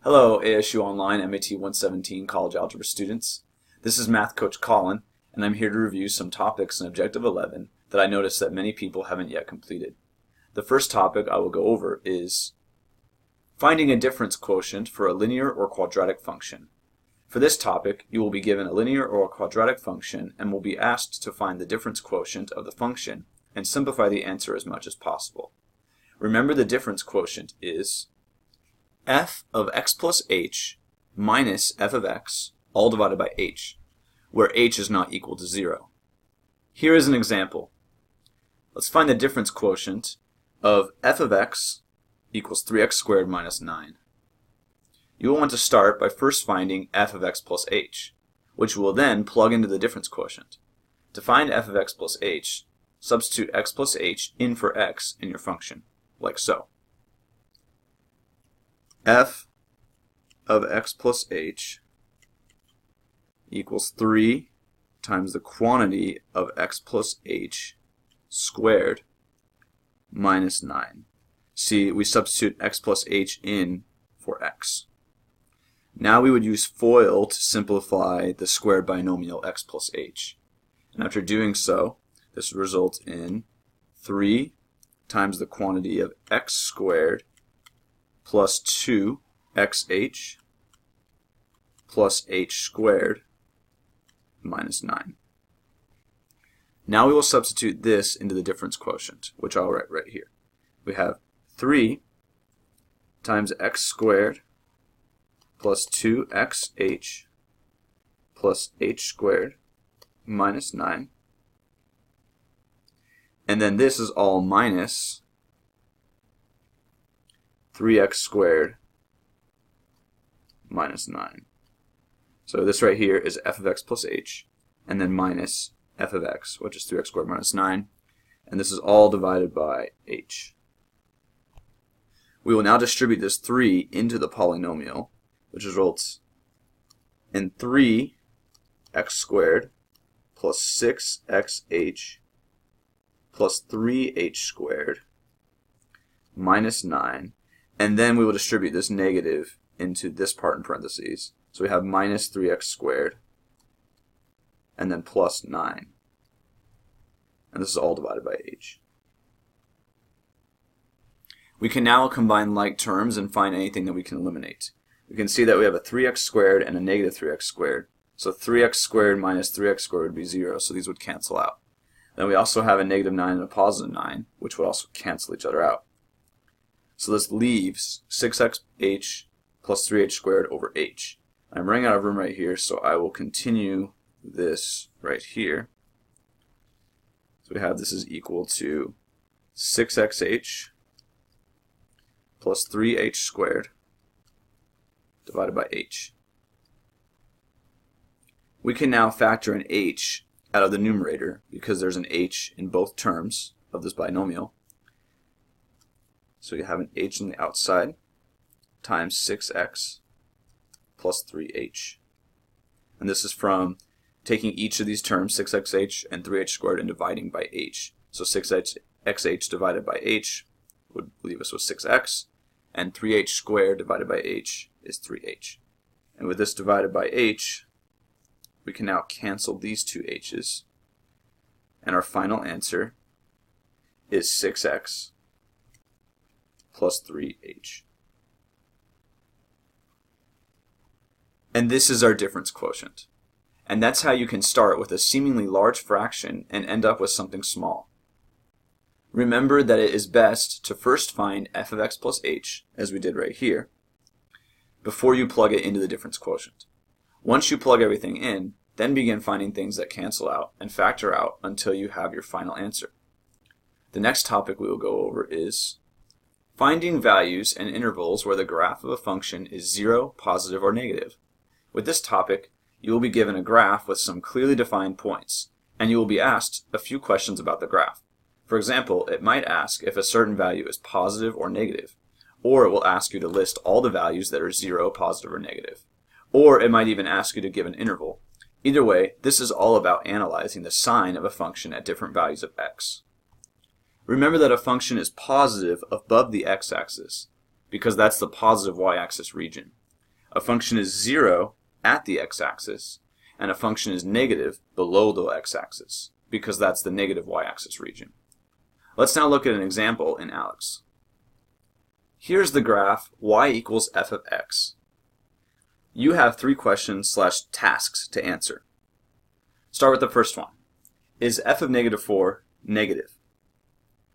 Hello, ASUonline MAT 117 College Algebra students. This is Math Coach Colin, and I'm here to review some topics in Objective 11 that I noticed that many people haven't yet completed. The first topic I will go over is finding a difference quotient for a linear or quadratic function. For this topic, you will be given a linear or a quadratic function and will be asked to find the difference quotient of the function and simplify the answer as much as possible. Remember, the difference quotient is f of x plus h minus f of x, all divided by h, where h is not equal to 0. Here is an example. Let's find the difference quotient of f of x equals 3x squared minus 9. You will want to start by first finding f of x plus h, which will then plug into the difference quotient. To find f of x plus h, substitute x plus h in for x in your function, like so. F of x plus h equals 3 times the quantity of x plus h squared minus 9. See, we substitute x plus h in for x. Now we would use FOIL to simplify the squared binomial x plus h. And after doing so, this would result in 3 times the quantity of x squared plus 2xh plus h squared minus 9. Now we will substitute this into the difference quotient, which I'll write right here. We have 3 times x squared plus 2xh plus h squared minus 9. And then this is all minus 3x squared minus 9. So this right here is f of x plus h, and then minus f of x, which is 3x squared minus 9. And this is all divided by h. We will now distribute this 3 into the polynomial, which results in 3x squared plus 6xh plus 3h squared minus 9. And then we will distribute this negative into this part in parentheses. So we have minus 3x squared and then plus 9. And this is all divided by h. We can now combine like terms and find anything that we can eliminate. We can see that we have a 3x squared and a negative 3x squared. So 3x squared minus 3x squared would be 0, so these would cancel out. Then we also have a negative 9 and a positive 9, which would also cancel each other out. So this leaves 6xh plus 3h squared over h. I'm running out of room right here, so I will continue this right here. So we have this is equal to 6xh plus 3h squared divided by h. We can now factor an h out of the numerator because there's an h in both terms of this binomial. So you have an h on the outside times 6x plus 3h. And this is from taking each of these terms, 6xh and 3h squared, and dividing by h. So 6xh divided by h would leave us with 6x, and 3h squared divided by h is 3h. And with this divided by h, we can now cancel these two h's, and our final answer is 6x plus 3h. And this is our difference quotient. And that's how you can start with a seemingly large fraction and end up with something small. Remember that it is best to first find f of x plus h, as we did right here, before you plug it into the difference quotient. Once you plug everything in, then begin finding things that cancel out and factor out until you have your final answer. The next topic we will go over is finding values and intervals where the graph of a function is 0, positive, or negative. With this topic, you will be given a graph with some clearly defined points, and you will be asked a few questions about the graph. For example, it might ask if a certain value is positive or negative, or it will ask you to list all the values that are 0, positive, or negative. Or it might even ask you to give an interval. Either way, this is all about analyzing the sign of a function at different values of x. Remember that a function is positive above the x-axis because that's the positive y-axis region. A function is 0 at the x-axis, and a function is negative below the x-axis, because that's the negative y-axis region. Let's now look at an example in ALEKS. Here's the graph y equals f of x. You have 3 questions / tasks to answer. Start with the first one. Is f of negative 4 negative?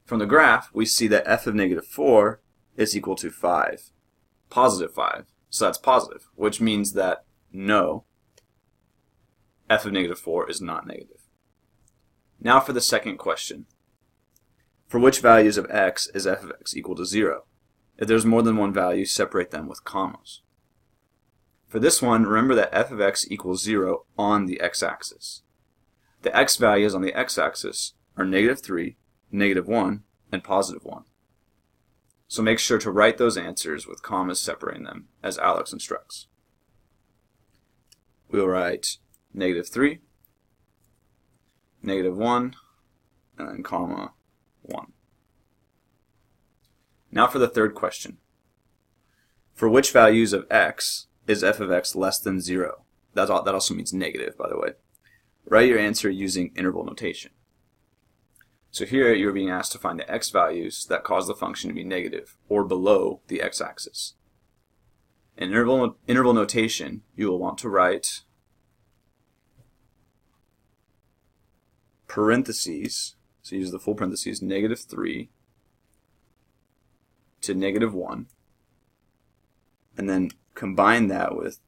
From the graph, we see that f of negative 4 is equal to 5, positive 5. So that's positive, which means that no, f of negative 4 is not negative. Now for the second question. For which values of x is f of x equal to 0? If there's more than one value, separate them with commas. For this one, remember that f of x equals 0 on the x-axis. The x values on the x-axis are negative 3, negative 1, and positive 1. So make sure to write those answers with commas separating them, as ALEKS instructs. We'll write negative 3, negative 1, and then comma 1. Now for the third question. For which values of x is f of x less than 0? That also means negative, by the way. Write your answer using interval notation. So here you're being asked to find the x values that cause the function to be negative or below the x-axis. In interval notation, you will want to write parentheses, so use the full parentheses, negative 3 to negative 1, and then combine that with,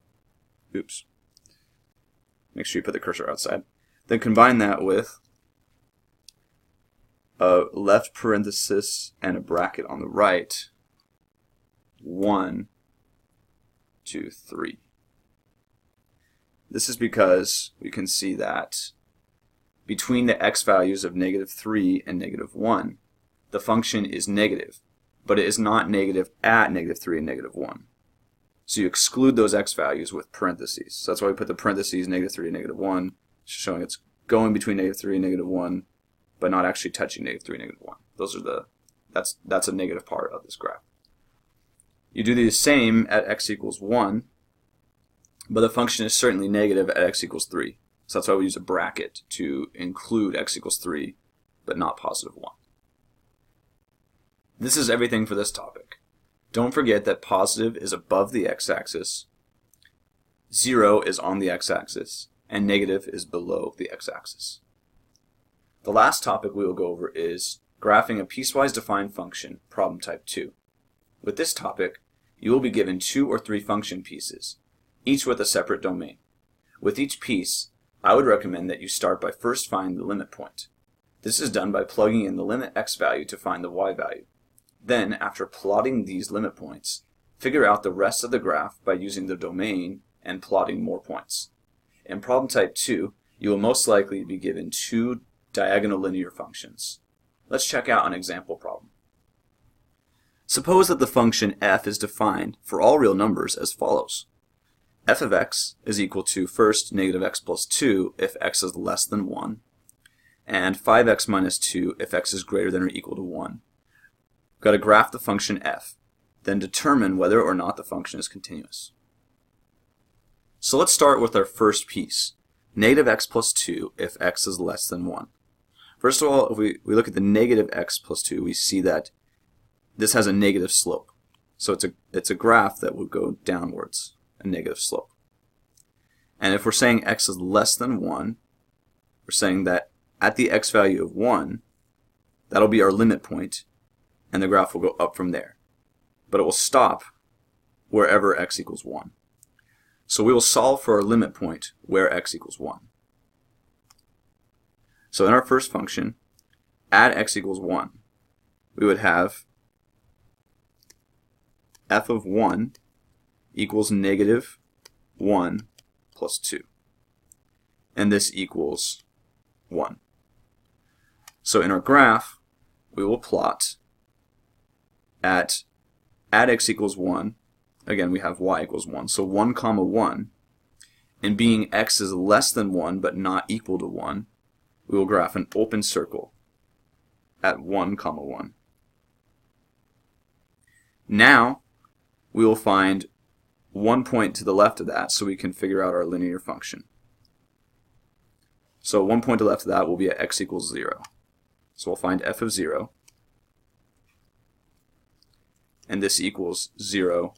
make sure you put the cursor outside, then combine that with a left parenthesis and a bracket on the right, 1, 2, 3. This is because we can see that between the x values of negative 3 and negative 1, the function is negative, but it is not negative at negative 3 and negative 1. So you exclude those x values with parentheses. So that's why we put the parentheses negative 3 and negative 1, showing it's going between negative 3 and negative 1, but not actually touching negative 3 and negative 1. Those are that's a negative part of this graph. You do the same at x equals 1, but the function is certainly negative at x equals 3. So that's why we use a bracket to include x equals 3, but not positive 1. This is everything for this topic. Don't forget that positive is above the x-axis, 0 is on the x-axis, and negative is below the x-axis. The last topic we will go over is graphing a piecewise-defined function, problem type 2. With this topic, you will be given 2 or 3 function pieces, each with a separate domain. With each piece, I would recommend that you start by first finding the limit point. This is done by plugging in the limit x value to find the y value. Then, after plotting these limit points, figure out the rest of the graph by using the domain and plotting more points. In problem type 2, you will most likely be given 2 diagonal linear functions. Let's check out an example problem. Suppose that the function f is defined for all real numbers as follows. F of x is equal to, first, negative x plus 2 if x is less than 1, and 5x minus 2 if x is greater than or equal to 1. We've got to graph the function f, then determine whether or not the function is continuous. So let's start with our first piece, negative x plus 2 if x is less than 1. First of all, if we look at the negative x plus 2, we see that this has a negative slope. So it's a graph that would go downwards, a negative slope. And if we're saying x is less than 1, we're saying that at the x value of 1, that'll be our limit point, and the graph will go up from there. But it will stop wherever x equals 1. So we will solve for our limit point where x equals 1. So in our first function, at x equals 1, we would have f of 1 equals negative 1 plus 2. And this equals 1. So in our graph, we will plot at x equals 1, again we have y equals 1, so 1 comma 1, and being x is less than 1 but not equal to 1, we will graph an open circle at 1 comma 1. Now we will find 1 point to the left of that so we can figure out our linear function. So 1 point to the left of that will be at x equals 0. So we'll find f of 0, and this equals 0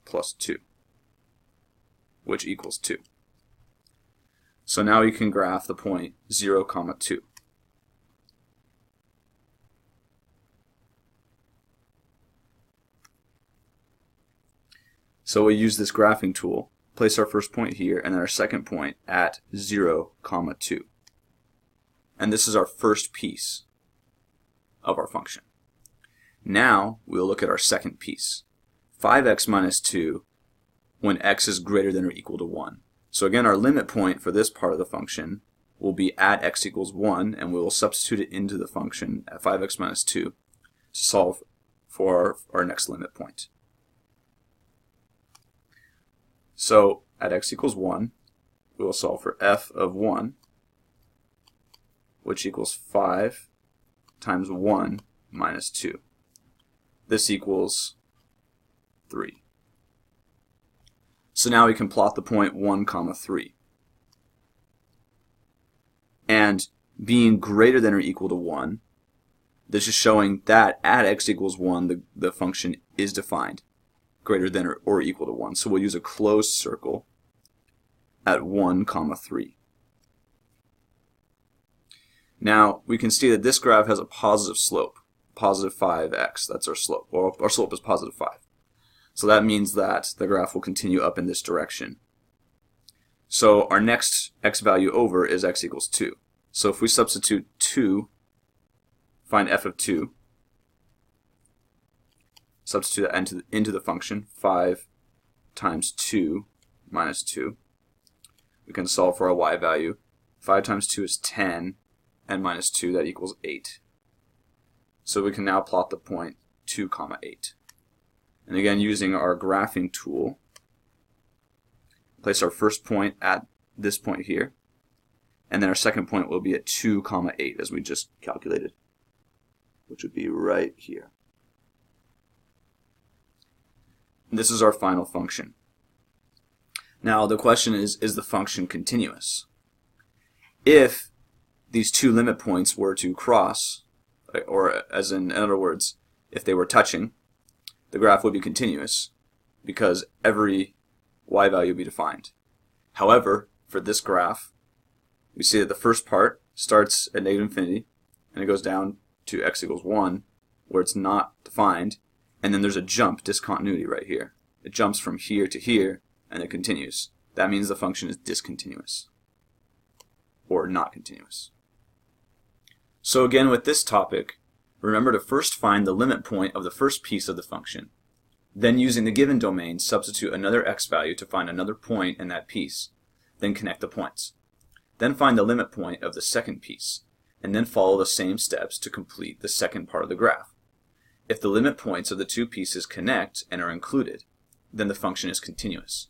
plus 2, which equals 2. So now we can graph the point 0, 2. So we use this graphing tool, place our first point here, and then our second point at 0, 2. And this is our first piece of our function. Now we'll look at our second piece, 5x minus 2 when x is greater than or equal to 1. So again, our limit point for this part of the function will be at x equals 1, and we will substitute it into the function at 5x minus 2 to solve for our next limit point. So at x equals 1, we will solve for f of 1, which equals 5 times 1 minus 2. This equals 3. So now we can plot the point 1, 3. And being greater than or equal to 1, this is showing that at x equals 1, the function is defined, greater than or equal to 1. So we'll use a closed circle at 1, 3. Now we can see that this graph has a positive slope, positive 5x. That's our slope. Well, our slope is positive 5. So that means that the graph will continue up in this direction. So our next x value over is x equals 2. So if we substitute 2, find f of 2, substitute that into the function, 5 times 2 minus 2, we can solve for our y value. 5 times 2 is 10, and minus 2, that equals 8. So we can now plot the point 2, 8. And again, using our graphing tool, place our first point at this point here, and then our second point will be at 2, 8, as we just calculated, which would be right here. And this is our final function. Now the question is the function continuous? If these two limit points were to cross, or in other words, if they were touching, the graph would be continuous because every y value would be defined. However, for this graph, we see that the first part starts at -infinity and it goes down to x equals 1 where it's not defined, and then there's a jump, discontinuity right here. It jumps from here to here and it continues. That means the function is discontinuous or not continuous. So again, with this topic, remember to first find the limit point of the first piece of the function. Then using the given domain, substitute another x value to find another point in that piece. Then connect the points. Then find the limit point of the second piece, and then follow the same steps to complete the second part of the graph. If the limit points of the two pieces connect and are included, then the function is continuous.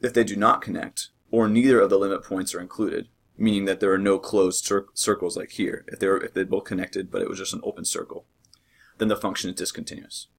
If they do not connect, or neither of the limit points are included, meaning that there are no closed circles like here, if they both connected but it was just an open circle, then the function is discontinuous.